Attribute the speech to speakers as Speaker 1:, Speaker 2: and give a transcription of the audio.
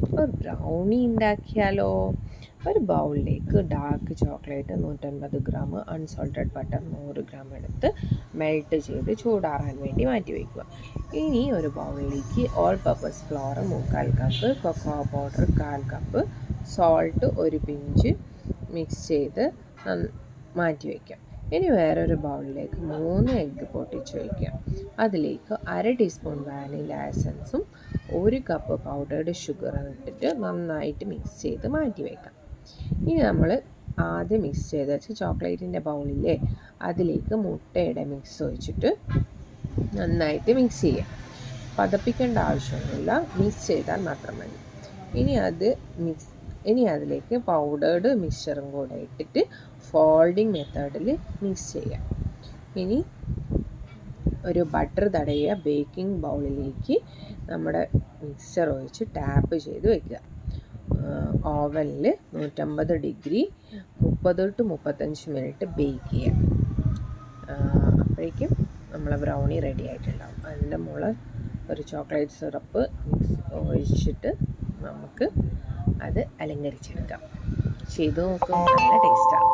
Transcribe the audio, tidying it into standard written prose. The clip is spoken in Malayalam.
Speaker 1: ഒരു ബ്രൗണി ഉണ്ടാക്കിയാലോ? ഒരു ബൗളിലേക്ക് dark chocolate 150 gram, unsalted butter 100 gram എടുത്ത് മെൽറ്റ് ചെയ്ത് ചൂടാറാൻ വേണ്ടി മാറ്റി വയ്ക്കുക. ഇനി ഒരു ബൗളിലേക്ക് all purpose flour 3/4 cup, cocoa powder 1/4 cup, salt ഒരു പിഞ്ച് മിക്സ് ചെയ്ത് മാറ്റി വയ്ക്കാം. ഇനി വേറൊരു ബൗളിലേക്ക് 3 എഗ്ഗ് പൊട്ടിച്ച് വയ്ക്കുക. അതിലേക്ക് 1/2 ടീസ്പൂൺ വാനില എസൻസും 1 കപ്പ് പൗഡേർഡ് ഷുഗറും ഇട്ടിട്ട് നന്നായിട്ട് മിക്സ് ചെയ്ത് മാറ്റി വയ്ക്കാം. ഇനി നമ്മൾ ആദ്യം മിക്സ് ചെയ്ത് വെച്ച് ചോക്ലേറ്റിൻ്റെ ബൗളിലെ അതിലേക്ക് മുട്ടയുടെ മിക്സ് ഒഴിച്ചിട്ട് നന്നായിട്ട് മിക്സ് ചെയ്യാം. പതപ്പിക്കേണ്ട ആവശ്യമൊന്നുമില്ല, മിക്സ് ചെയ്താൽ മാത്രം മതി. ഇനി അതിലേക്ക് പൗഡേർഡ് മിക്സ്ചറും കൂടെ ഇട്ടിട്ട് ഫോൾഡിങ് മെത്തേഡിൽ മിക്സ് ചെയ്യാം. ഇനി ഒരു ബട്ടർ തടവിയ ബേക്കിംഗ് ബൗളിലേക്ക് നമ്മുടെ മിക്സ്ചർ ഒഴിച്ച് ടാപ്പ് ചെയ്ത് വയ്ക്കുക. ഓവനിൽ 150 ഡിഗ്രി 30 to 35 മിനിറ്റ് ബേക്ക് ചെയ്യാം. അപ്പോഴേക്കും നമ്മളെ ബ്രൗണി റെഡി ആയിട്ടുണ്ടാകും. അതിൻ്റെ മുകളിൽ ഒരു ചോക്ലേറ്റ് സിറപ്പ് ഒഴിച്ചിട്ട് നമുക്ക് അത് അലങ്കരിച്ചെടുക്കാം. ചെയ്ത് നോക്കും, നല്ല ടേസ്റ്റാണ്.